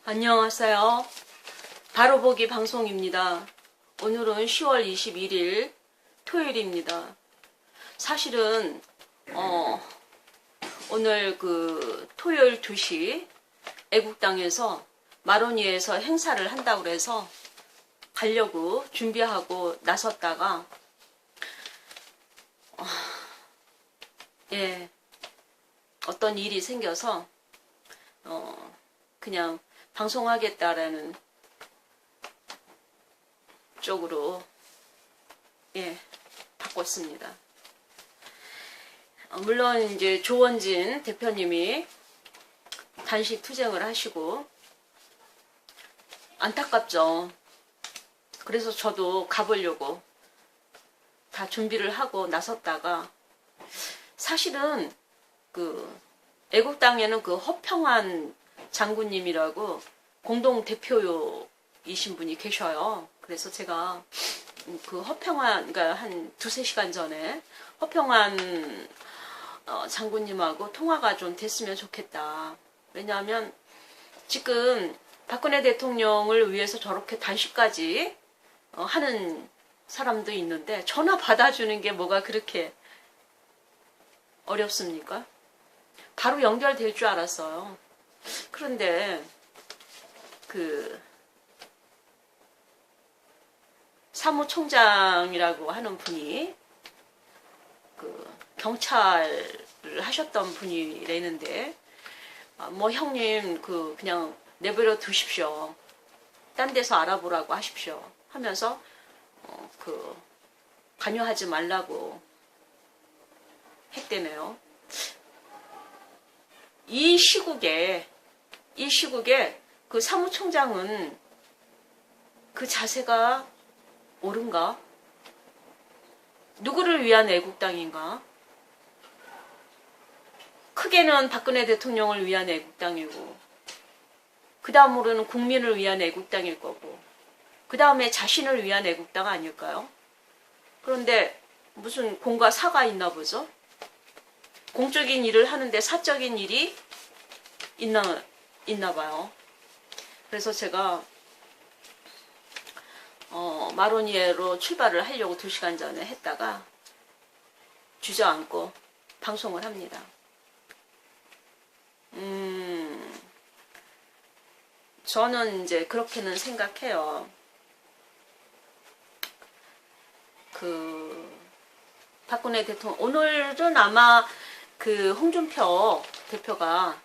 안녕하세요. 바로보기 방송입니다. 오늘은 10월 21일 토요일입니다. 사실은 오늘 토요일 2시 애국당에서 마로니에서 행사를 한다고 해서 가려고 준비하고 나섰다가 어떤 일이 생겨서 그냥 방송하겠다라는 쪽으로 바꿨습니다. 물론 이제 조원진 대표님이 단식 투쟁을 하시고 안타깝죠. 그래서 저도 가보려고 다 준비를 하고 나섰다가 사실은 애국당에는 허평환 장군님이라고 공동 대표이신 분이 계셔요. 그래서 제가 허평환, 그러니까 한 2-3시간 전에 허평환 장군님하고 통화가 좀 됐으면 좋겠다. 왜냐하면 지금 박근혜 대통령을 위해서 저렇게 단식까지 하는 사람도 있는데 전화 받아주는 게 뭐가 그렇게 어렵습니까? 바로 연결될 줄 알았어요. 그런데 사무총장이라고 하는 분이 경찰을 하셨던 분이라는데 뭐 형님 그냥 내버려 두십시오. 딴 데서 알아보라고 하십시오. 하면서 관여하지 말라고 했대네요. 이 시국에 사무총장은 그 자세가 옳은가? 누구를 위한 애국당인가? 크게는 박근혜 대통령을 위한 애국당이고 그 다음으로는 국민을 위한 애국당일 거고 그 다음에 자신을 위한 애국당 아닐까요? 그런데 무슨 공과 사가 있나 보죠? 공적인 일을 하는데 사적인 일이 있나 봐요. 그래서 제가 마로니에로 출발을 하려고 2시간 전에 했다가 주저앉고 방송을 합니다. 저는 이제 그렇게는 생각해요. 박근혜 대통령 오늘은 아마 홍준표 대표가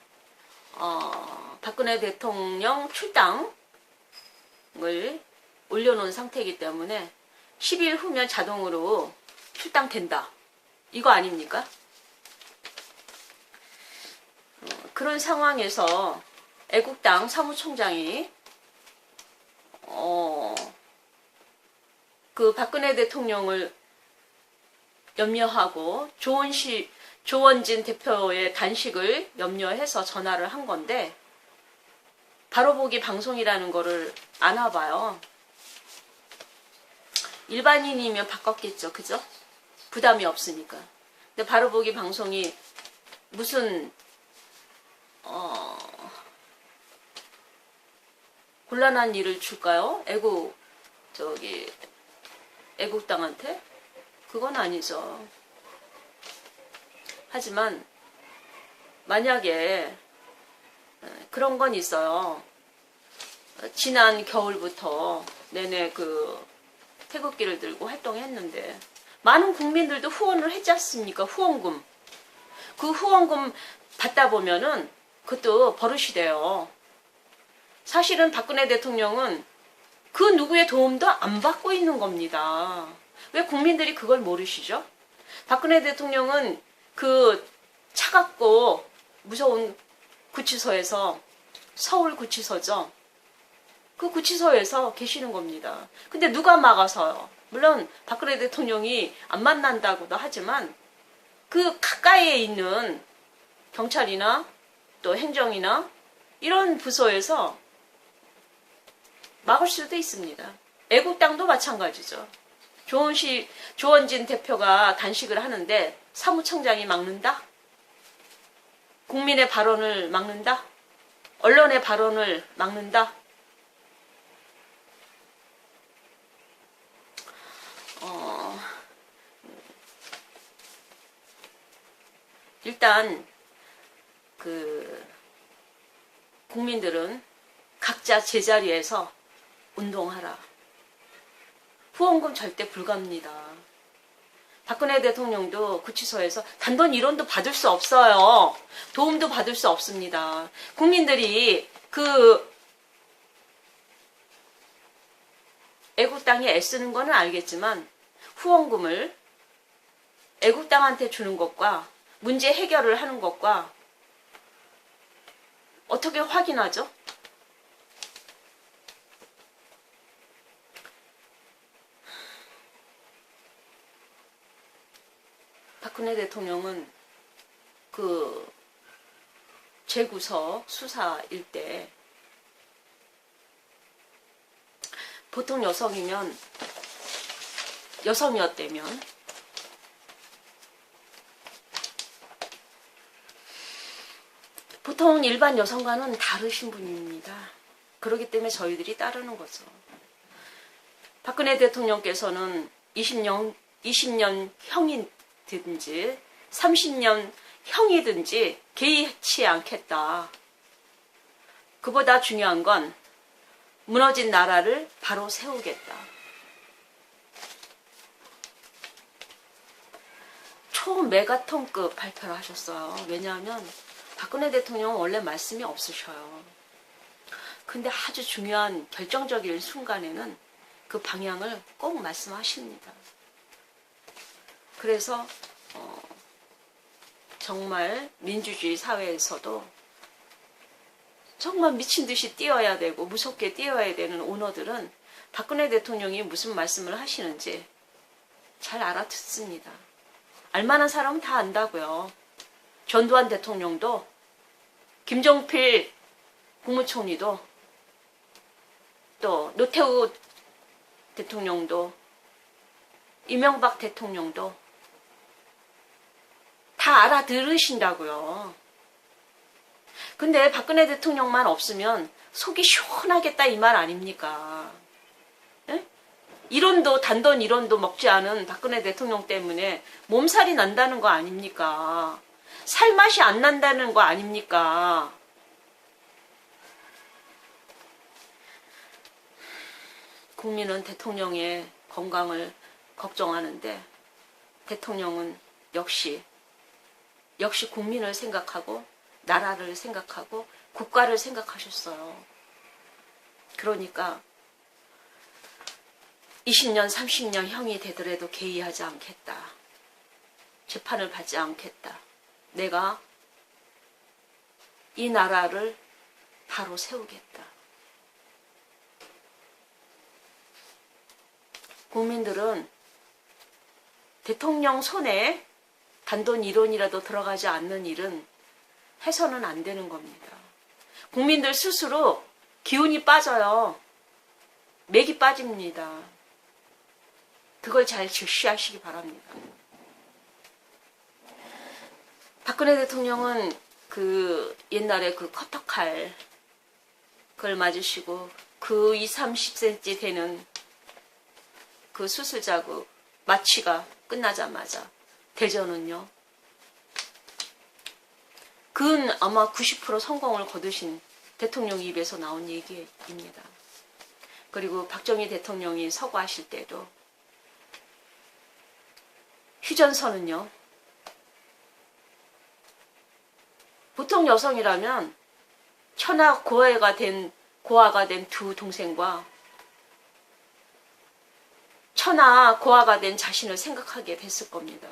박근혜 대통령 출당을 올려놓은 상태이기 때문에 10일 후면 자동으로 출당된다. 이거 아닙니까? 그런 상황에서 애국당 사무총장이 박근혜 대통령을 염려하고 조원진 대표의 단식을 염려해서 전화를 한 건데 바로보기 방송이라는 거를 아나 봐요. 일반인이면 바꿨겠죠. 그죠? 부담이 없으니까. 근데 바로보기 방송이 무슨 곤란한 일을 줄까요? 애국당한테? 그건 아니죠. 하지만 만약에 그런 건 있어요. 지난 겨울부터 내내 태극기를 들고 활동했는데 많은 국민들도 후원을 했지 않습니까? 후원금. 그 후원금 받다 보면은 그것도 버릇이 돼요. 사실은 박근혜 대통령은 그 누구의 도움도 안 받고 있는 겁니다. 왜 국민들이 그걸 모르시죠? 박근혜 대통령은 차갑고 무서운 구치소에서 서울 구치소죠. 그 구치소에서 계시는 겁니다. 근데 누가 막아서요? 물론 박근혜 대통령이 안 만난다고도 하지만 가까이에 있는 경찰이나 또 행정이나 이런 부서에서 막을 수도 있습니다. 애국당도 마찬가지죠. 조원진 대표가 단식을 하는데 사무총장이 막는다? 국민의 발언을 막는다? 언론의 발언을 막는다? 일단 국민들은 각자 제자리에서 운동하라. 후원금 절대 불가합니다. 박근혜 대통령도 구치소에서 단돈 1원도 받을 수 없어요. 도움도 받을 수 없습니다. 국민들이 애국당이 애쓰는 거는 알겠지만 후원금을 애국당한테 주는 것과 문제 해결을 하는 것과 어떻게 확인하죠? 박근혜 대통령은 재구석 수사일 때 보통 여성이었다면 보통 일반 여성과는 다르신 분입니다. 그렇기 때문에 저희들이 따르는 거죠. 박근혜 대통령께서는 20년 형이든지 30년 형이든지 개의치 않겠다. 그보다 중요한 건 무너진 나라를 바로 세우겠다. 초메가톤급 발표를 하셨어요. 왜냐하면 박근혜 대통령은 원래 말씀이 없으셔요. 근데 아주 중요한 결정적인 순간에는 그 방향을 꼭 말씀하십니다. 그래서 정말 민주주의 사회에서도 정말 미친 듯이 뛰어야 되고 무섭게 뛰어야 되는 오너들은 박근혜 대통령이 무슨 말씀을 하시는지 잘 알아듣습니다. 알만한 사람은 다 안다고요. 전두환 대통령도 김종필 국무총리도 또 노태우 대통령도 이명박 대통령도 다 알아들으신다고요. 근데 박근혜 대통령만 없으면 속이 시원하겠다 이 말 아닙니까? 에? 단돈 1원도 먹지 않은 박근혜 대통령 때문에 몸살이 난다는 거 아닙니까? 살맛이 안 난다는 거 아닙니까? 국민은 대통령의 건강을 걱정하는데 대통령은 역시 국민을 생각하고 나라를 생각하고 국가를 생각하셨어요. 그러니까 20년, 30년 형이 되더라도 개의하지 않겠다. 재판을 받지 않겠다. 내가 이 나라를 바로 세우겠다. 국민들은 대통령 손에 단돈 1원이라도 들어가지 않는 일은 해서는 안 되는 겁니다. 국민들 스스로 기운이 빠져요. 맥이 빠집니다. 그걸 잘 직시하시기 바랍니다. 박근혜 대통령은 옛날에 커터칼 그걸 맞으시고 20, 30cm 되는 그 수술 자국 마취가 끝나자마자 대전은요. 아마 90% 성공을 거두신 대통령 입에서 나온 얘기입니다. 그리고 박정희 대통령이 서거하실 때도 휴전선은요. 보통 여성이라면 천하 고아가 된 두 동생과 천하 고아가 된 자신을 생각하게 됐을 겁니다.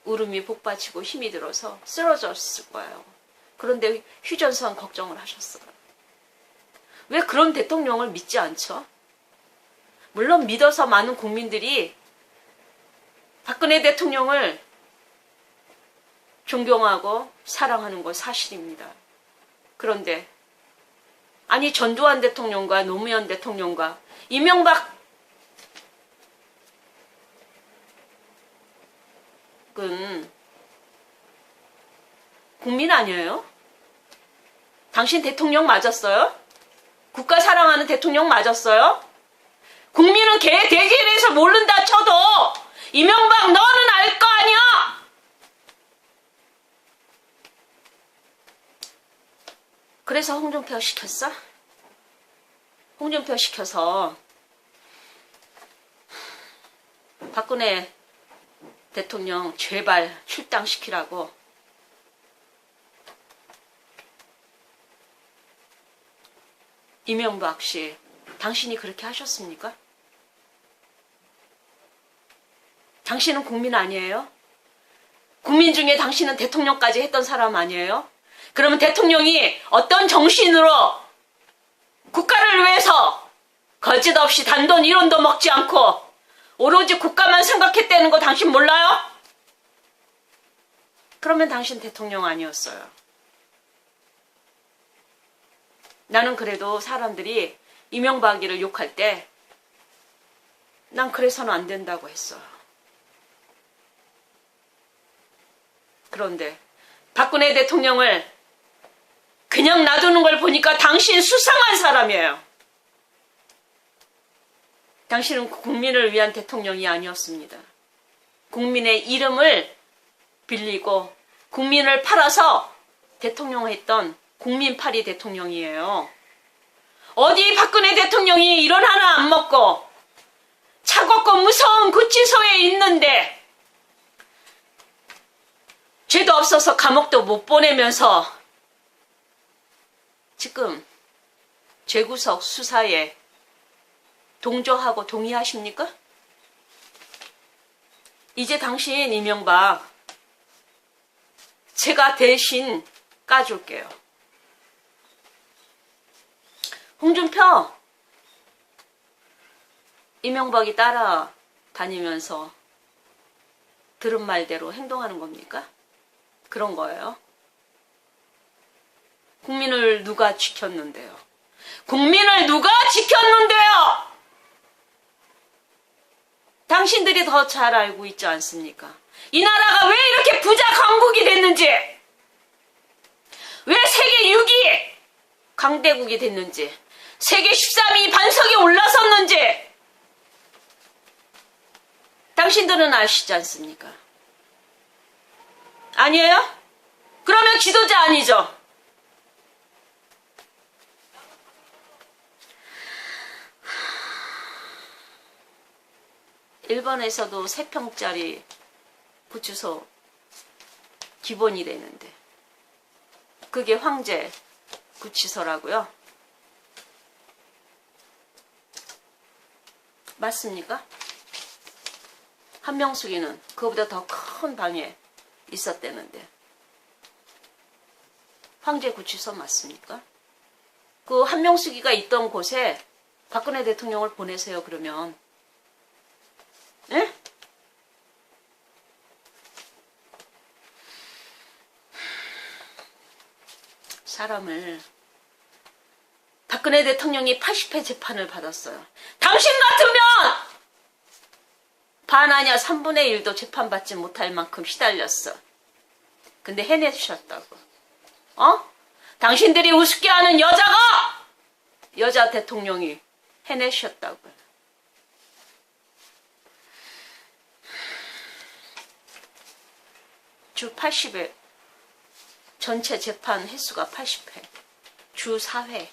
울음이 복받치고 힘이 들어서 쓰러졌을 거예요. 그런데 휴전선 걱정을 하셨어요. 왜 그런 대통령을 믿지 않죠? 물론 믿어서 많은 국민들이 박근혜 대통령을 존경하고 사랑하는 건 사실입니다. 그런데 아니 전두환 대통령과 노무현 대통령과 이명박 국민 아니에요? 당신 대통령 맞았어요? 국가 사랑하는 대통령 맞았어요? 국민은 개 돼지에서 모른다 쳐도 이명박 너는 알 거 아니야? 그래서 홍준표 시켰어? 홍준표 시켜서 박근혜 대통령 제발 출당시키라고 이명박 씨, 당신이 그렇게 하셨습니까? 당신은 국민 아니에요? 국민 중에 당신은 대통령까지 했던 사람 아니에요? 그러면 대통령이 어떤 정신으로 국가를 위해서 거짓없이 단돈 1원도 먹지 않고 오로지 국가만 생각했다는 거 당신 몰라요? 그러면 당신 대통령 아니었어요. 나는 그래도 사람들이 이명박이를 욕할 때 난 그래서는 안 된다고 했어요. 그런데 박근혜 대통령을 그냥 놔두는 걸 보니까 당신 수상한 사람이에요. 당신은 국민을 위한 대통령이 아니었습니다. 국민의 이름을 빌리고 국민을 팔아서 대통령 했던 국민팔이 대통령이에요. 어디 박근혜 대통령이 이런 하나 안 먹고 차갑고 무서운 구치소에 있는데 죄도 없어서 감옥도 못 보내면서 지금 죄구석 수사에 동조하고 동의하십니까? 이제 당신 이명박 제가 대신 까줄게요. 홍준표 이명박이 따라다니면서 들은 말대로 행동하는 겁니까? 그런 거예요. 국민을 누가 지켰는데요? 국민을 누가 지켰는데요? 당신들이 더 잘 알고 있지 않습니까? 이 나라가 왜 이렇게 부자 강국이 됐는지, 왜 세계 6위 강대국이 됐는지, 세계 13위 반석에 올라섰는지 당신들은 아시지 않습니까? 아니에요? 그러면 지도자 아니죠? 일본에서도 3평짜리 구치소 기본이 되는데 그게 황제 구치소라고요? 맞습니까? 한명숙이는 그거보다 더 큰 방에 있었대는데 황제 구치소 맞습니까? 그 한명숙이가 있던 곳에 박근혜 대통령을 보내세요. 그러면 예? 사람을 박근혜 대통령이 80회 재판을 받았어요. 당신 같으면 반 아냐 3분의 1도 재판받지 못할 만큼 시달렸어. 근데 해내셨다고. 당신들이 우습게 하는 여자 대통령이 해내셨다고. 주 80회, 전체 재판 횟수가 80회, 주 4회,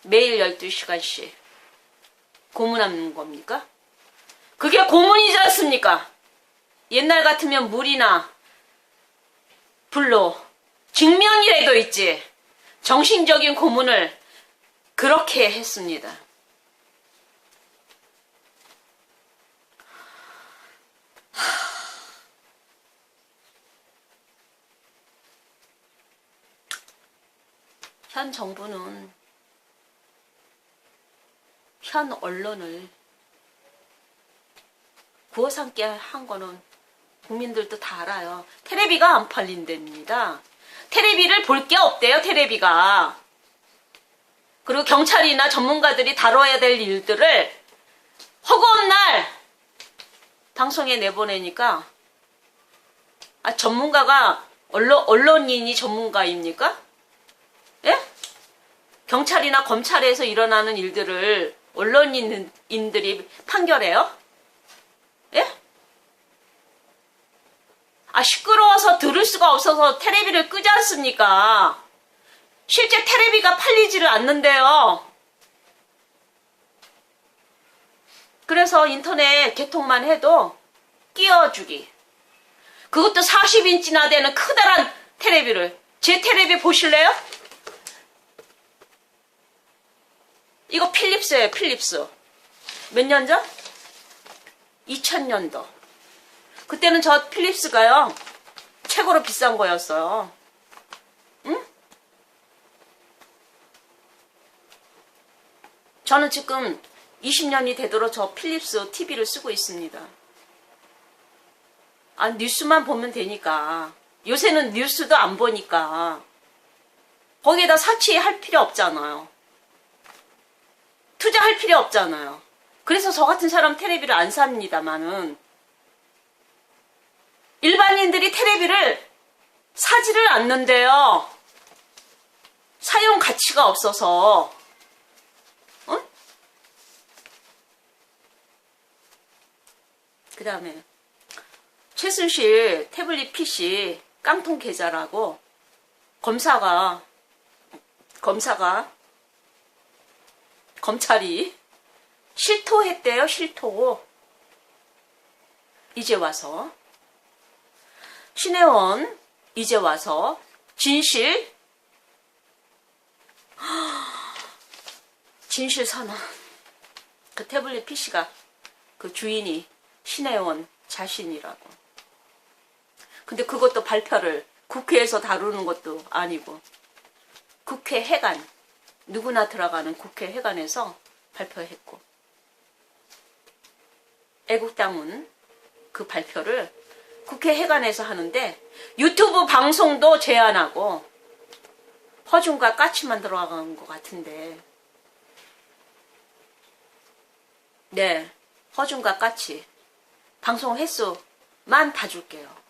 매일 12시간씩 고문하는 겁니까? 그게 고문이지 않습니까? 옛날 같으면 물이나 불로 직면이라도 있지. 정신적인 고문을 그렇게 했습니다. 현 정부는 현 언론을 구워 삼게 한 거는 국민들도 다 알아요. 테레비가 안 팔린답니다. 테레비를 볼 게 없대요. 테레비가. 그리고 경찰이나 전문가들이 다뤄야 될 일들을 허구한 날 방송에 내보내니까 전문가가 언론인이 전문가입니까? 예? 경찰이나 검찰에서 일어나는 일들을 언론인들이 판결해요? 예? 아, 시끄러워서 들을 수가 없어서 테레비를 끄지 않습니까? 실제 테레비가 팔리지를 않는데요. 그래서 인터넷 개통만 해도 끼워주기. 그것도 40인치나 되는 커다란 테레비를. 제 테레비 보실래요? 이거 필립스예요, 필립스. 몇 년 전? 2000년도. 그때는 저 필립스가요, 최고로 비싼 거였어요. 응? 저는 지금 20년이 되도록 저 필립스 TV를 쓰고 있습니다. 아, 뉴스만 보면 되니까. 요새는 뉴스도 안 보니까. 거기에다 사치할 필요 없잖아요. 투자할 필요 없잖아요. 그래서 저 같은 사람 테레비를 안 삽니다만은, 일반인들이 테레비를 사지를 않는데요. 사용 가치가 없어서. 응? 그 다음에 최순실 태블릿 PC 깡통 계좌라고 검찰이 실토했대요. 실토. 이제 와서 신혜원 이제 와서 진실 선언. 그 태블릿 PC가 그 주인이 신혜원 자신이라고. 근데 그것도 발표를 국회에서 다루는 것도 아니고 국회 회관, 누구나 들어가는 국회 회관에서 발표했고, 애국당은 그 발표를 국회 회관에서 하는데 유튜브 방송도 제한하고 허준과 까치만 들어간 것 같은데, 네, 허준과 까치 방송 횟수만 봐줄게요.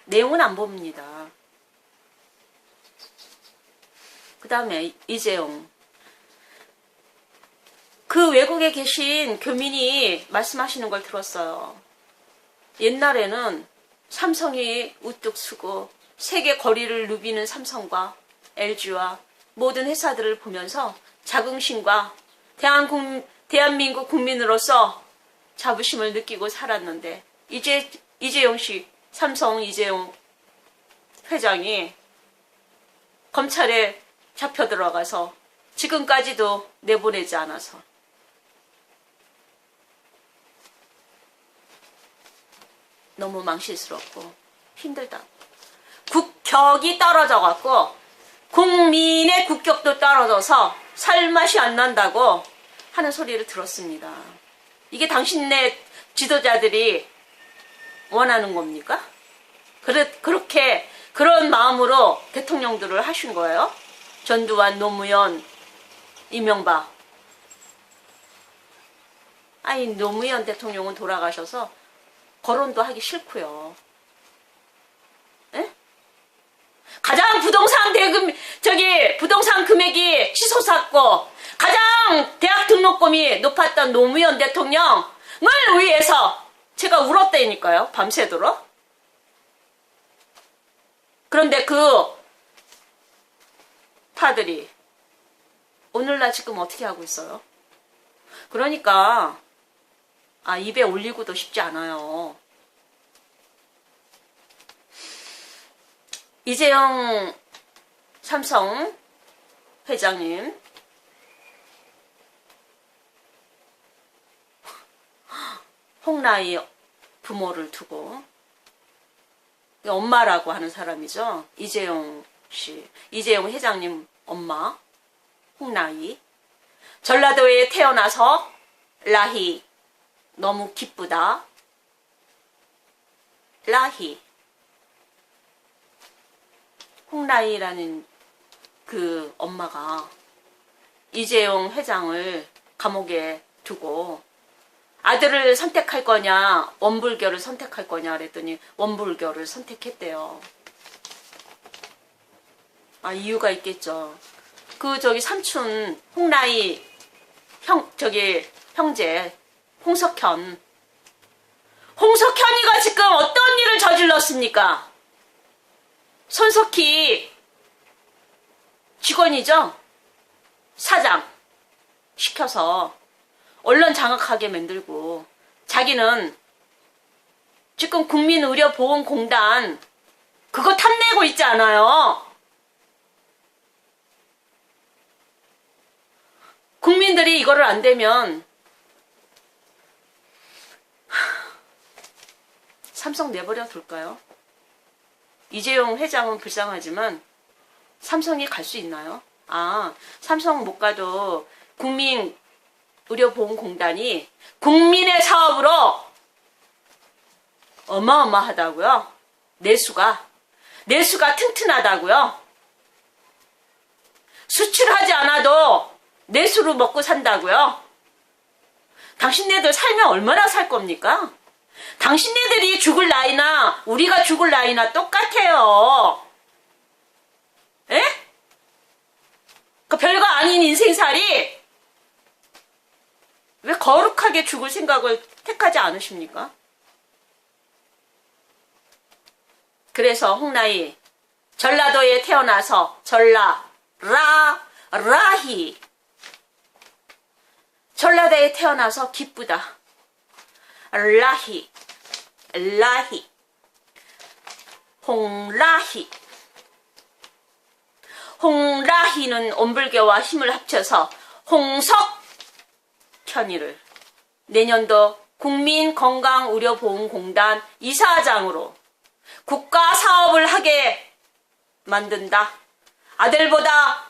내용은 안 봅니다. 그 다음에 이재용. 그 외국에 계신 교민이 말씀하시는 걸 들었어요. 옛날에는 삼성이 우뚝 서고 세계 거리를 누비는 삼성과 LG와 모든 회사들을 보면서 자긍심과 대한민국 국민으로서 자부심을 느끼고 살았는데, 이재용 씨, 삼성 이재용 회장이 검찰에 잡혀 들어가서 지금까지도 내보내지 않아서 너무 망신스럽고 힘들다. 국격이 떨어져갖고 국민의 국격도 떨어져서 살맛이 안 난다고 하는 소리를 들었습니다. 이게 당신네 지도자들이 원하는 겁니까? 그렇게 그런 마음으로 대통령들을 하신 거예요? 전두환, 노무현, 이명박. 아니, 노무현 대통령은 돌아가셔서 거론도 하기 싫고요. 에? 가장 부동산 금액이 치솟았고 가장 대학 등록금이 높았던 노무현 대통령을 위해서 제가 울었다니까요. 밤새도록. 그런데 그 파들이 오늘날 지금 어떻게 하고 있어요? 그러니까 입에 올리고도 쉽지 않아요. 이재용 삼성 회장님, 홍라희 부모를 두고, 엄마라고 하는 사람이죠. 이재용 씨, 이재용 회장님 엄마 홍라희. 전라도에 태어나서 라희, 너무 기쁘다. 라희. 홍라희라는 그 엄마가 이재용 회장을 감옥에 두고 아들을 선택할 거냐, 원불교를 선택할 거냐 그랬더니 원불교를 선택했대요. 아, 이유가 있겠죠. 삼촌, 홍라희, 형제, 홍석현. 홍석현이가 지금 어떤 일을 저질렀습니까? 손석희 직원이죠? 사장 시켜서 언론 장악하게 만들고 자기는 지금 국민의료보험공단 그거 탐내고 있지 않아요? 국민들이 이거를 안 되면 삼성 내버려 둘까요? 이재용 회장은 불쌍하지만 삼성이 갈 수 있나요? 아, 삼성 못 가도 국민의료보험공단이 국민의 사업으로 어마어마하다고요. 내수가 튼튼하다고요. 수출하지 않아도 내수로 먹고 산다고요. 당신네들 살면 얼마나 살 겁니까? 당신네들이 죽을 나이나 우리가 죽을 나이나 똑같아요. 에? 그 별거 아닌 인생살이 왜 거룩하게 죽을 생각을 택하지 않으십니까? 그래서 홍라희 전라도에 태어나서 라히 전라도에 태어나서 기쁘다. 라히 홍라희는 온불교와 힘을 합쳐서 홍석현이를 내년도 국민건강의료보험공단 이사장으로 국가사업을 하게 만든다. 아들보다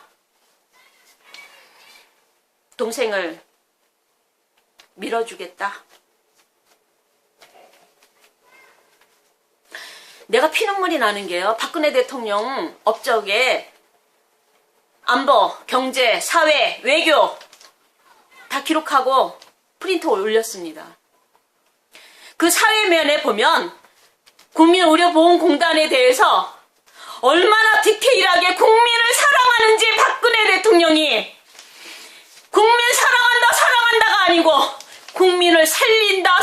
동생을 밀어주겠다. 내가 피눈물이 나는 게요. 박근혜 대통령 업적에 안보, 경제, 사회, 외교 다 기록하고 프린터 올렸습니다. 그 사회면에 보면 국민의료보험공단에 대해서 얼마나 디테일하게 국민을 사랑하는지 박근혜 대통령이 국민 사랑한다가 아니고 국민을 살린다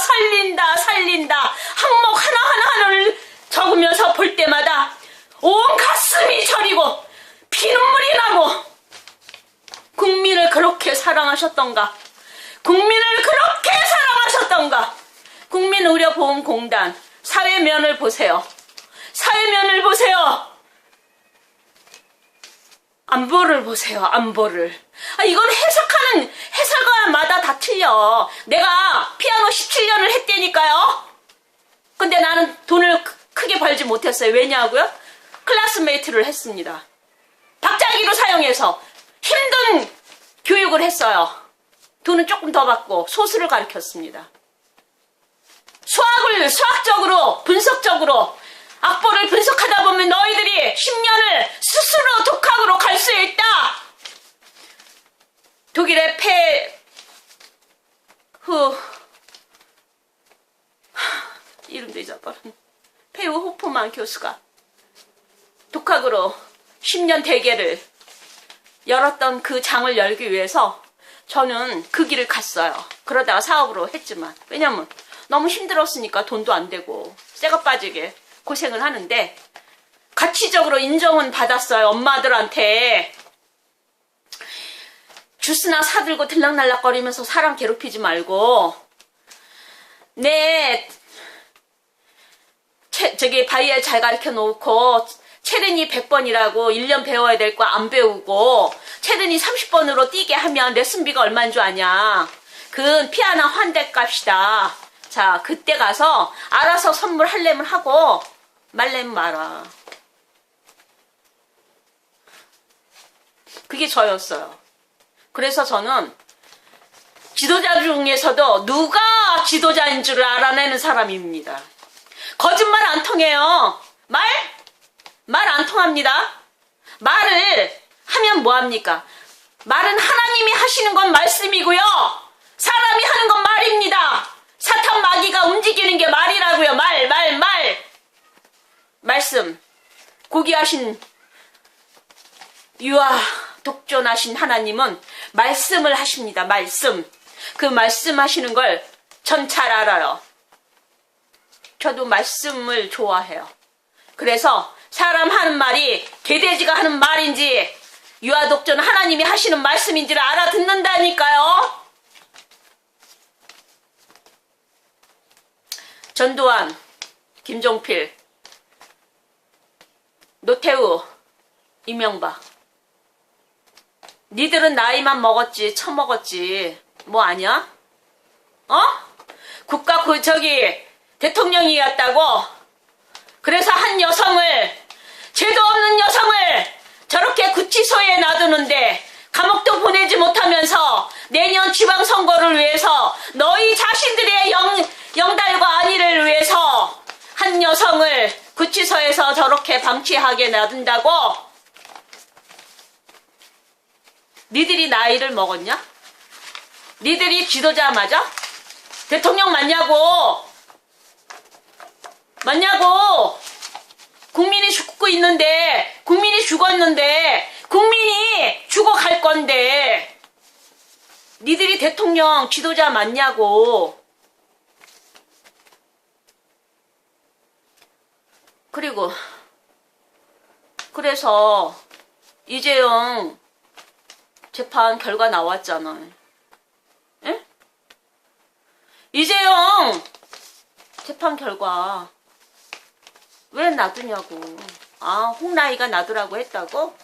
항목 하나하나를 적으면서 볼 때마다 온 가슴이 저리고 피눈물이 나고 국민을 그렇게 사랑하셨던가 국민의료보험공단 사회면을 보세요. 안보를 보세요. 이건 해설가마다 다 틀려. 내가 피아노 17년을 했다니까요. 근데 나는 돈을 크게 벌지 못했어요. 왜냐고요? 클래스메이트를 했습니다. 박자기로 사용해서 힘든 교육을 했어요. 돈은 조금 더 받고 소수를 가르쳤습니다. 수학적으로 분석적으로 악보를 분석하다 보면 너희들이 10년을 스스로 독학으로 갈 수 있다. 독일의 이름도 잊어버렸네. 페우 호프만 교수가 독학으로 10년 대계를 열었던 그 장을 열기 위해서 저는 그 길을 갔어요. 그러다가 사업으로 했지만 왜냐면 너무 힘들었으니까 돈도 안 되고 쇠가 빠지게 고생을 하는데 가치적으로 인정은 받았어요. 엄마들한테 주스나 사들고 들락날락거리면서 사람 괴롭히지 말고 바이엘 잘 가르쳐 놓고 체르니 100번이라고 1년 배워야 될 거 안 배우고 체르니 30번으로 뛰게 하면 레슨비가 얼마인 줄 아냐. 그건 피아노 한 대 값이다. 자, 그때 가서 알아서 선물하려면 하고 말려면 말아. 그게 저였어요. 그래서 저는 지도자 중에서도 누가 지도자인 줄 알아내는 사람입니다. 거짓말 안 통해요. 말 안 통합니다. 말을 하면 뭐합니까? 말은 하나님이 하시는 건 말씀이고요. 사람이 하는 건 말입니다. 사탄 마귀가 움직이는 게 말이라고요. 말씀. 고귀하신 유아 독존하신 하나님은 말씀을 하십니다. 말씀. 그 말씀하시는 걸 전 잘 알아요. 저도 말씀을 좋아해요. 그래서 사람 하는 말이 개돼지가 하는 말인지 유아 독존 하나님이 하시는 말씀인지를 알아듣는다니까요. 전두환, 김종필, 노태우, 이명박. 니들은 나이만 먹었지, 처먹었지. 뭐 아니야? 국가 대통령이었다고? 그래서 한 여성을, 죄도 없는 여성을 저렇게 구치소에 놔두는데 감옥도 보내지 못하면서 내년 지방선거를 위해서 너희 자신들의 영달과 안위를 위해서 한 여성을 구치소에서 저렇게 방치하게 놔둔다고? 니들이 나이를 먹었냐? 니들이 지도자 맞아? 대통령 맞냐고? 맞냐고? 국민이 죽고 있는데, 국민이 죽었는데, 국민이 죽어갈 건데, 니들이 대통령 지도자 맞냐고? 그리고, 그래서, 이재용 재판 결과 나왔잖아. 응? 이재용 재판 결과 왜 놔두냐고. 홍라이가 놔두라고 했다고?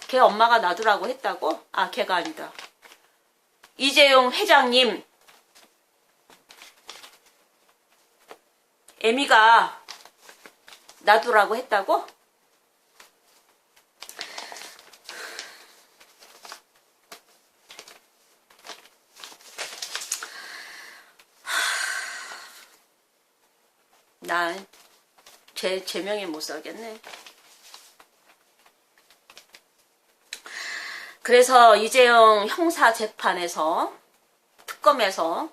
걔 엄마가 놔두라고 했다고? 걔가 아니다. 이재용 회장님 애미가 놔두라고 했다고? 난 제명에 못 살겠네. 그래서 이재용 형사재판에서 특검에서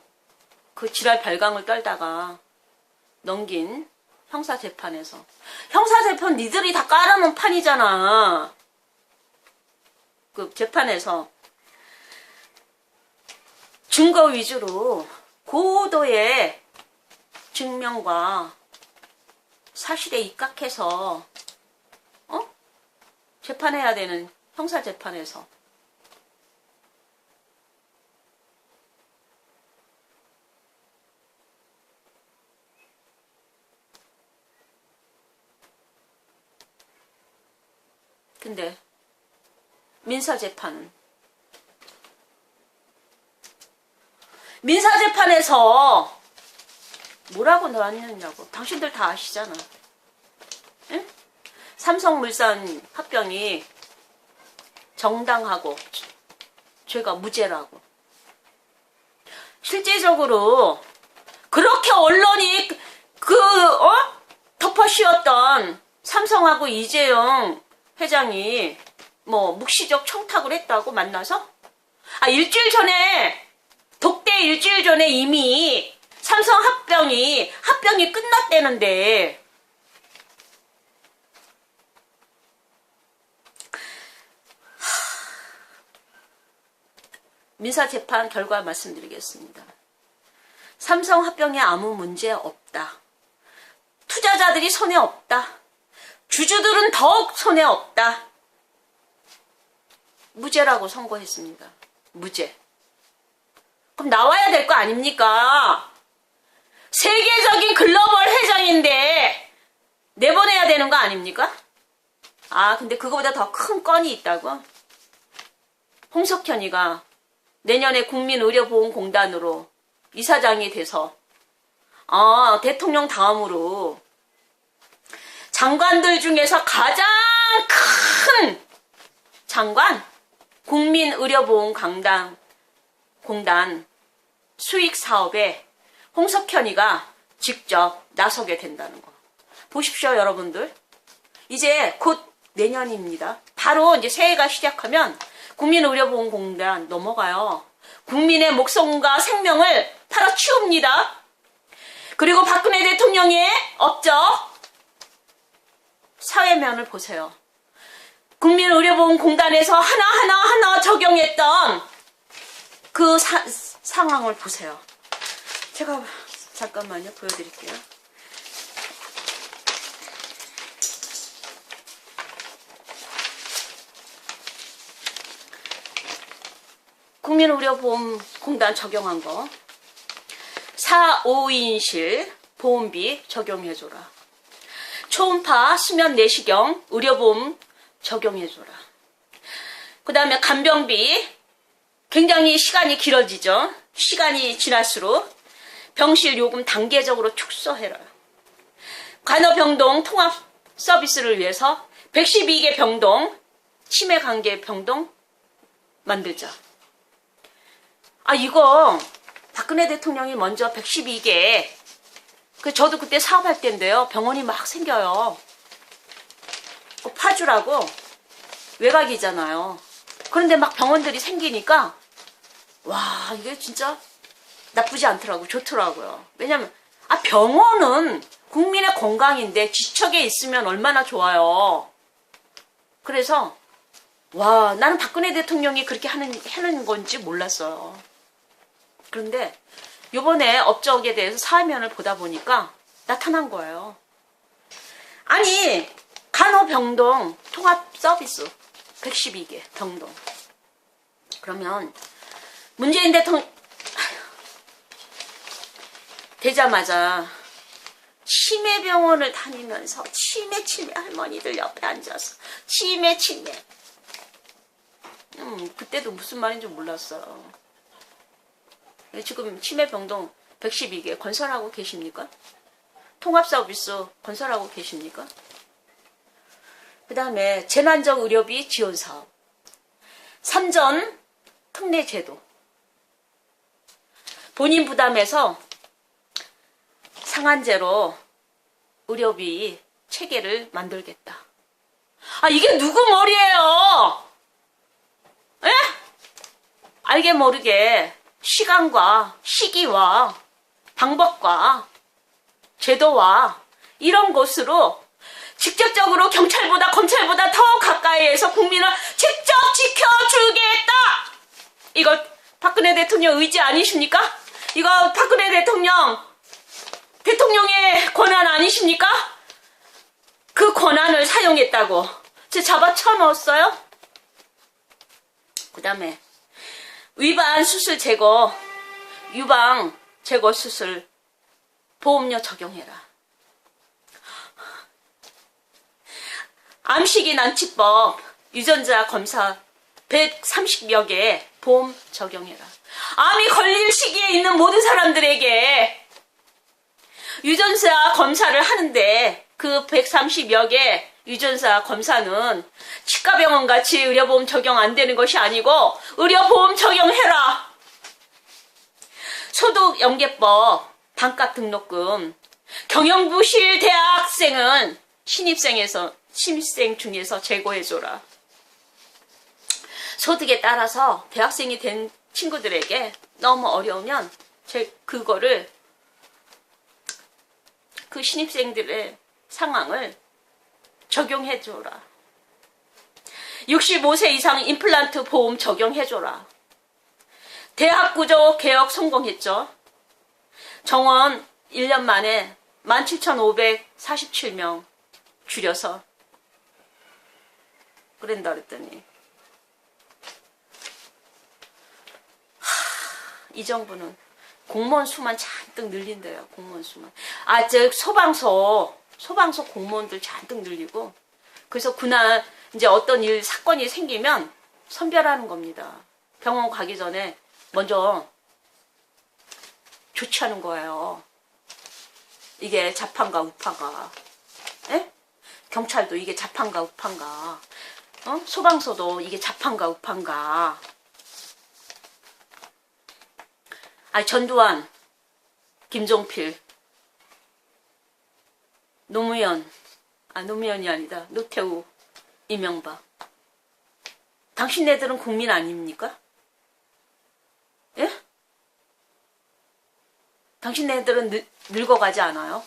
그 지랄 별강을 떨다가 넘긴 형사재판에서 형사재판 니들이 다 깔아놓은 판이잖아. 그 재판에서 증거 위주로 고도의 증명과 사실에 입각해서 재판해야 되는 형사재판에서 근데 민사재판에서 뭐라고 나왔느냐고. 당신들 다 아시잖아. 응? 삼성물산 합병이 정당하고 죄가 무죄라고. 실제적으로 그렇게 언론이 덮어씌웠던 삼성하고 이재용 회장이 묵시적 청탁을 했다고 만나서? 일주일 전에 이미 삼성 합병이 끝났다는데 민사재판 결과 말씀드리겠습니다. 삼성 합병에 아무 문제 없다. 투자자들이 손해 없다. 주주들은 더욱 손해 없다. 무죄라고 선고했습니다. 무죄. 그럼 나와야 될 거 아닙니까? 세계적인 글로벌 회장인데 내보내야 되는 거 아닙니까? 근데 그거보다 더 큰 건이 있다고? 홍석현이가 내년에 국민의료보험공단으로 이사장이 돼서 대통령 다음으로 장관들 중에서 가장 큰 장관 국민의료보험공단 수익 사업에 홍석현이가 직접 나서게 된다는 거. 보십시오, 여러분들. 이제 곧 내년입니다. 바로 이제 새해가 시작하면 국민의료보험공단 넘어가요. 국민의 목숨과 생명을 팔아치웁니다. 그리고 박근혜 대통령의 업적 사회면을 보세요. 국민의료보험공단에서 하나 적용했던 그 상황을 보세요. 제가 잠깐만요, 보여드릴게요. 국민의료보험공단 적용한 거. 4, 5인실 보험비 적용해줘라. 초음파, 수면 내시경, 의료보험 적용해줘라. 그 다음에 간병비, 굉장히 시간이 길어지죠. 시간이 지날수록 병실 요금 단계적으로 축소해라. 간호병동 통합 서비스를 위해서 112개 병동, 치매 관계 병동 만들자. 이거 박근혜 대통령이 먼저 112개, 저도 그때 사업할 때인데요. 병원이 막 생겨요. 파주라고 외곽이잖아요. 그런데 막 병원들이 생기니까 와, 이게 진짜 나쁘지 않더라고요. 좋더라고요. 왜냐면 병원은 국민의 건강인데 지척에 있으면 얼마나 좋아요. 그래서 와, 나는 박근혜 대통령이 그렇게 하는 건지 몰랐어요. 그런데 요번에 업적에 대해서 사면을 보다 보니까 나타난 거예요. 아니, 간호병동 통합 서비스 112개 병동. 그러면 문재인 대통령 되자마자 치매병원을 다니면서 치매 할머니들 옆에 앉아서 치매 그때도 무슨 말인지 몰랐어요. 지금 치매병동 112개 건설하고 계십니까? 통합서비스 건설하고 계십니까? 그 다음에 재난적 의료비 지원사업, 산전 특례제도, 본인 부담해서 상한제로 의료비 체계를 만들겠다. 이게 누구 머리예요? 에? 알게 모르게 시간과 시기와 방법과 제도와 이런 것으로 직접적으로 경찰보다 검찰보다 더 가까이에서 국민을 직접 지켜주겠다. 이거 박근혜 대통령 의지 아니십니까? 이거 박근혜 대통령의 권한 아니십니까? 그 권한을 사용했다고 제 잡아쳐 넣었어요. 그 다음에 위반 수술 제거, 유방 제거 수술 보험료 적용해라. 암시기 난치법 유전자 검사 130여 개 보험 적용해라. 암이 걸릴 시기에 있는 모든 사람들에게 유전자 검사를 하는데 그 130여 개 유전자 검사는 치과병원 같이 의료보험 적용 안 되는 것이 아니고 의료보험 적용해라. 소득연계법 반값 등록금, 경영부실 대학생은 신입생 중에서 제고해줘라. 소득에 따라서 대학생이 된 친구들에게 너무 어려우면 그거를 그 신입생들의 상황을 적용해줘라. 65세 이상 임플란트 보험 적용해줘라. 대학구조 개혁 성공했죠. 정원 1년 만에 17,547명 줄여서 그런다 그랬더니 이 정부는 공무원 수만 잔뜩 늘린대요. 공무원 수만. 소방서 공무원들 잔뜩 늘리고, 그래서 그날 이제 어떤 사건이 생기면 선별하는 겁니다. 병원 가기 전에 먼저 조치하는 거예요. 이게 자판가 우판가. 에? 경찰도 이게 자판가 우판가. 소방서도 이게 자판가 우판가. 전두환, 김종필, 노무현이 아니다. 노태우, 이명박. 당신네들은 국민 아닙니까? 예? 당신네들은 늙어가지 않아요?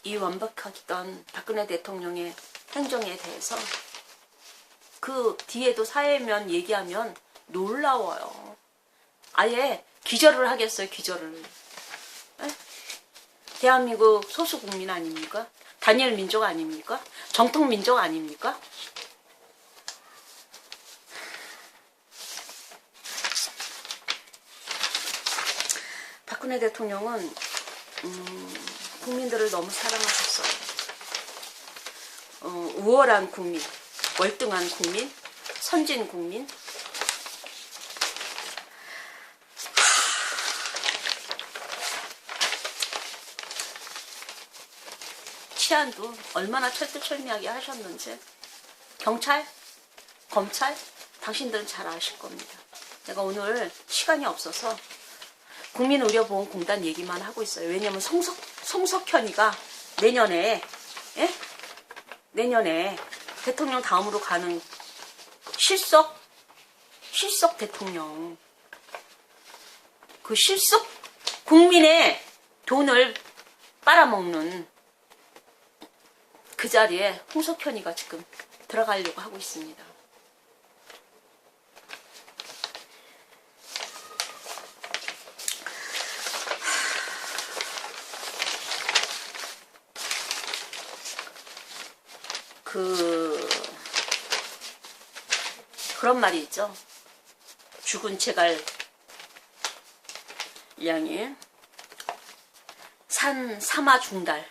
이 완벽했던 박근혜 대통령의 행정에 대해서 그 뒤에도 사회면 얘기하면 놀라워요. 아예 기절을 하겠어요, 기절을. 에? 대한민국 소수국민 아닙니까? 단일 민족 아닙니까? 정통 민족 아닙니까? 박근혜 대통령은 국민들을 너무 사랑하셨어요. 우월한 국민, 월등한 국민, 선진 국민. 치안도 얼마나 철두철미하게 하셨는지 경찰, 검찰, 당신들은 잘 아실 겁니다. 내가 오늘 시간이 없어서 국민의료보험공단 얘기만 하고 있어요. 왜냐면 송석현이가 내년에 대통령 다음으로 가는 실속 대통령, 그 실속 국민의 돈을 빨아먹는 그 자리에 홍석현이가 지금 들어가려고 하고 있습니다. 그런 말이 있죠. 죽은 제갈량이 사마중달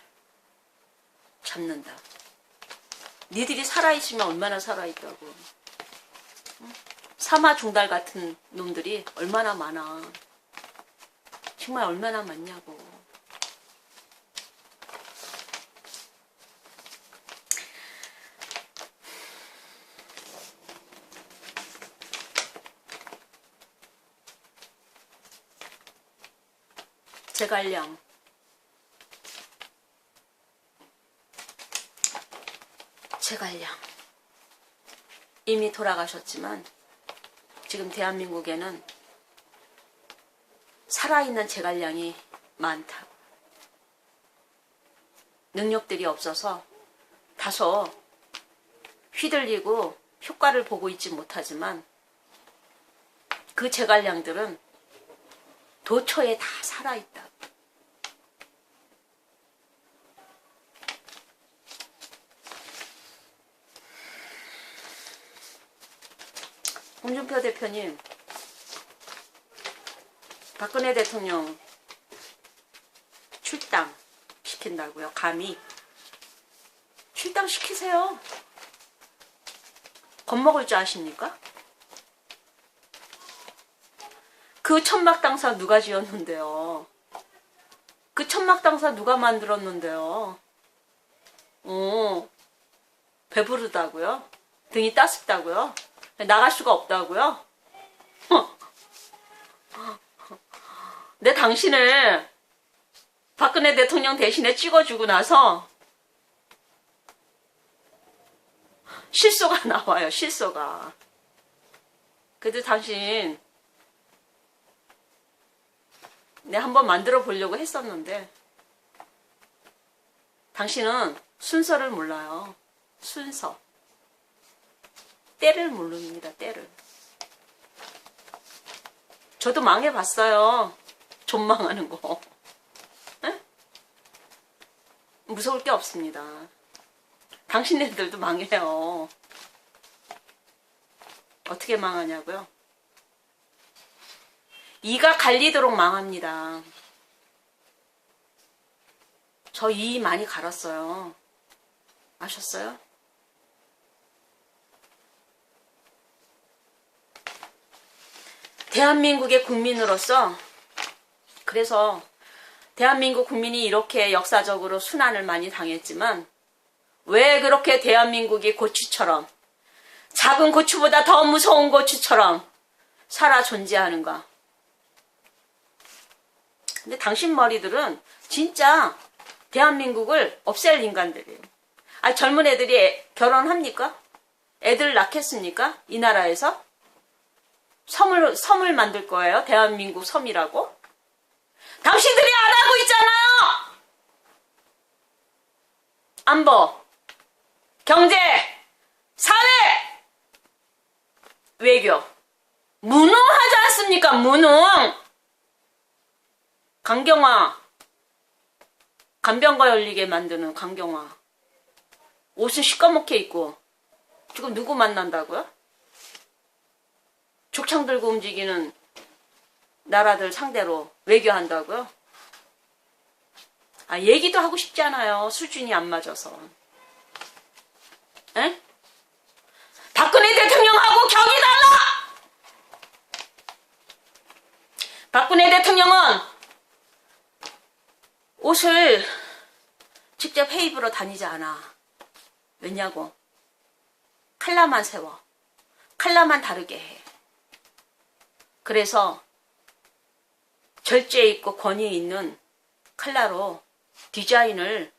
잡는다. 니들이 살아있으면 얼마나 살아있다고. 사마중달 같은 놈들이 얼마나 많아. 정말 얼마나 많냐고. 제갈량 이미 돌아가셨지만 지금 대한민국에는 살아있는 제갈량이 많다. 능력들이 없어서 다소 휘둘리고 효과를 보고 있지 못하지만 그 제갈량들은 도처에 다 살아있다. 홍준표 대표님, 박근혜 대통령 출당 시킨다고요? 감히 출당 시키세요. 겁먹을 줄 아십니까? 그 천막당사 누가 지었는데요? 그 천막당사 누가 만들었는데요? 배부르다고요? 등이 따숩다고요? 나갈 수가 없다고요? 내 당신을 박근혜 대통령 대신에 찍어주고 나서 실소가 나와요. 실소가. 그래도 당신 내가 한번 만들어 보려고 했었는데 당신은 순서를 몰라요. 순서. 때를 모릅니다. 때를. 저도 망해봤어요. 존망하는 거. 에? 무서울 게 없습니다. 당신네들도 망해요. 어떻게 망하냐고요? 이가 갈리도록 망합니다. 저 이 많이 갈았어요. 아셨어요? 대한민국의 국민으로서 그래서 대한민국 국민이 이렇게 역사적으로 순환을 많이 당했지만 왜 그렇게 대한민국이 고추처럼 작은 고추보다 더 무서운 고추처럼 살아 존재하는가? 근데 당신 머리들은 진짜 대한민국을 없앨 인간들이에요. 아니, 젊은 애들이 결혼합니까? 애들 낳겠습니까? 이 나라에서? 섬을 만들 거예요? 대한민국 섬이라고? 당신들이 안 하고 있잖아요! 안보, 경제, 사회, 외교. 무능하지 않습니까? 무능. 강경화. 간병과 열리게 만드는 강경화. 옷은 시꺼멓게 입고 지금 누구 만난다고요? 족창 들고 움직이는 나라들 상대로 외교한다고요? 아, 얘기도 하고 싶지 않아요. 수준이 안 맞아서. 에? 박근혜 대통령하고 격이 달라! 박근혜 대통령은 옷을 직접 회입으로 다니지 않아. 왜냐고? 칼라만 세워. 칼라만 다르게 해. 그래서 절제 있고 권위 있는 칼라로 디자인을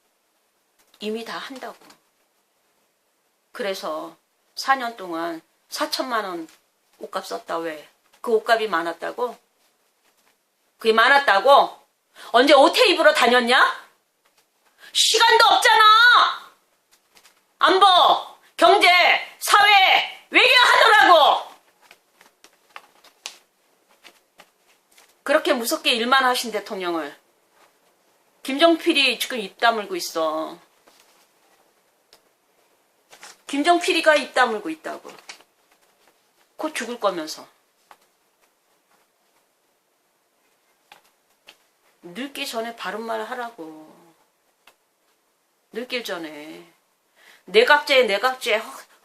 이미 다 한다고. 그래서 4년 동안 4천만 원 옷값 썼다. 왜? 그 옷값이 많았다고? 그게 많았다고? 언제 옷에 입으러 다녔냐? 시간도 없잖아. 안보, 경제, 사회, 외교하느라고. 그렇게 무섭게 일만 하신 대통령을 김정필이 지금 입 다물고 있어. 김정필이가 입 다물고 있다고. 곧 죽을 거면서. 늙기 전에 바른 말 하라고. 늙길 전에. 내각제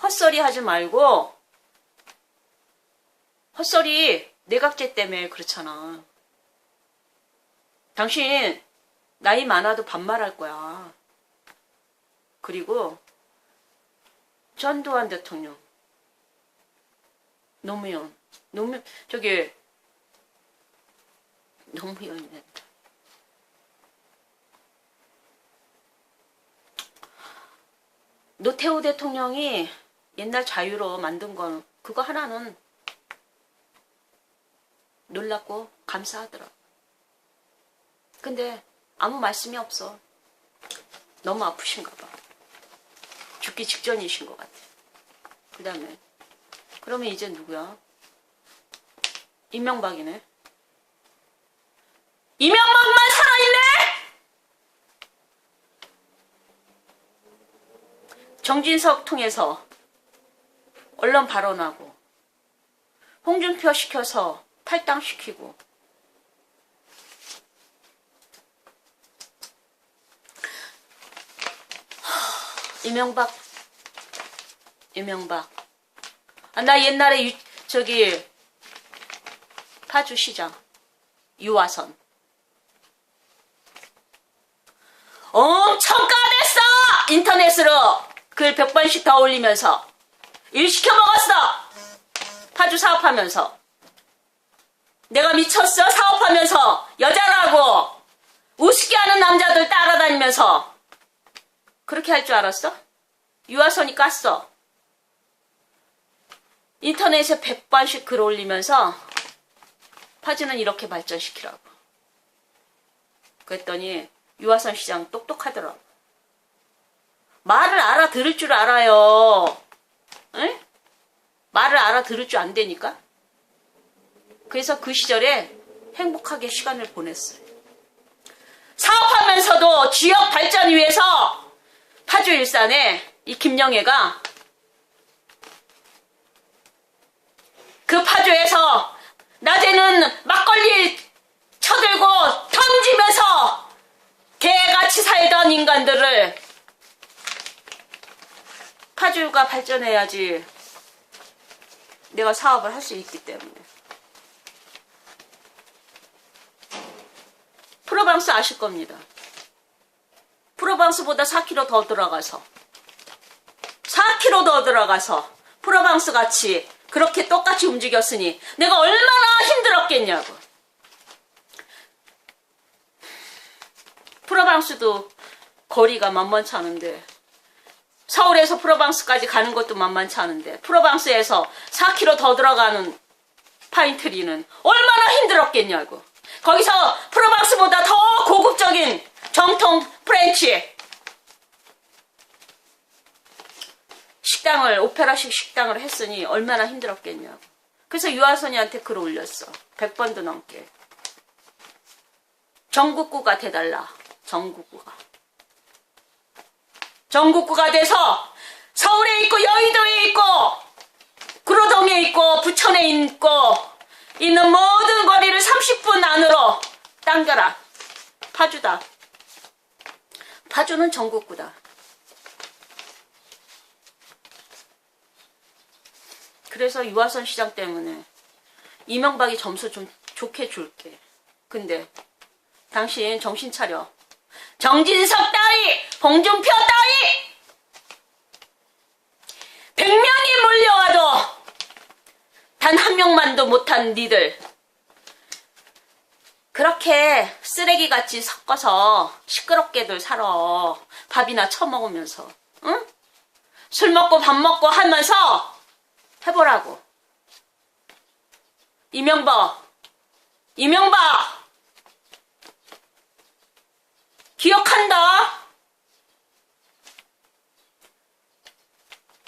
헛소리 하지 말고. 헛소리 내각제 때문에 그렇잖아. 당신 나이 많아도 반말할 거야. 그리고 전두환 대통령, 노무현, 노무현이네. 노태우 대통령이 옛날 자유로 만든 건 그거 하나는 놀랍고 감사하더라. 근데 아무 말씀이 없어. 너무 아프신가 봐. 죽기 직전이신 것 같아. 그 다음에 그러면 이제 누구야? 이명박이네. 이명박만 살아있네? 정진석 통해서 언론 발언하고 홍준표 시켜서 탈당시키고 이명박. 아, 나 옛날에 파주시장 유화선 엄청 까댔어. 인터넷으로 글 100번씩 더 올리면서 일 시켜 먹었어. 파주 사업하면서. 내가 미쳤어. 사업하면서 여자라고 우습게 하는 남자들 따라다니면서. 그렇게 할 줄 알았어? 유아선이 깠어. 인터넷에 100번씩 글 올리면서 파주는 이렇게 발전시키라고. 그랬더니 유아선 시장 똑똑하더라고. 말을 알아들을 줄 알아요. 응? 말을 알아들을 줄 안 되니까. 그래서 그 시절에 행복하게 시간을 보냈어요. 사업하면서도 지역 발전 위해서 파주 일산에 이 김영애가 그 파주에서 낮에는 막걸리 쳐들고 던지면서 개같이 살던 인간들을 파주가 발전해야지 내가 사업을 할 수 있기 때문에. 프로방스 아실 겁니다. 프로방스보다 4km 더 들어가서 4km 더 들어가서 프로방스 같이 그렇게 똑같이 움직였으니 내가 얼마나 힘들었겠냐고. 프로방스도 거리가 만만치 않은데 서울에서 프로방스까지 가는 것도 만만치 않은데 프로방스에서 4km 더 들어가는 파인트리는 얼마나 힘들었겠냐고. 거기서 프로방스보다 더 고급적인 정통 프렌치 식당을, 오페라식 식당을 했으니 얼마나 힘들었겠냐고. 그래서 유아선이한테 글을 올렸어. 100번도 넘게. 전국구가 돼달라. 전국구가. 전국구가 돼서 서울에 있고 여의도에 있고 구로동에 있고 부천에 있고 있는 모든 거리를 30분 안으로 당겨라. 파주다. 파주는 전국구다. 그래서 유아선 시장 때문에 이명박이 점수 좀 좋게 줄게. 근데 당신 정신 차려. 정진석 따위, 홍준표 따위 100명이 몰려와도 단 한 명만도 못한 니들 그렇게 쓰레기같이 섞어서 시끄럽게들 살아. 밥이나 처먹으면서. 응? 술 먹고 밥 먹고 하면서 해보라고. 이명박 기억한다.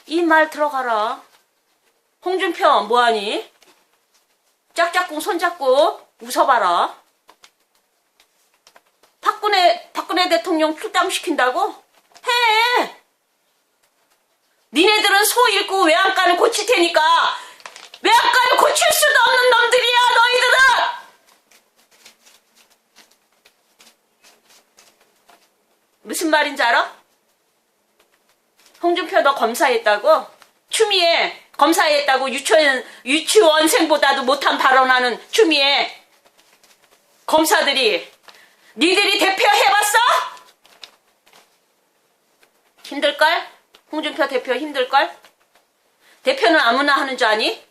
이 말 들어가라. 홍준표 뭐하니? 짝짝꿍 손잡고 웃어봐라. 박근혜 대통령 출당시킨다고? 해. 니네들은 소 잃고 외양간을 고칠 테니까 외양간을 고칠 수도 없는 놈들이야 너희들은. 무슨 말인지 알아? 홍준표 너 검사했다고? 추미애 검사했다고? 유치원생보다도 못한 발언하는 추미애 검사들이 니들이 대표 해봤어? 힘들걸? 홍준표 대표 힘들걸? 대표는 아무나 하는 줄 아니?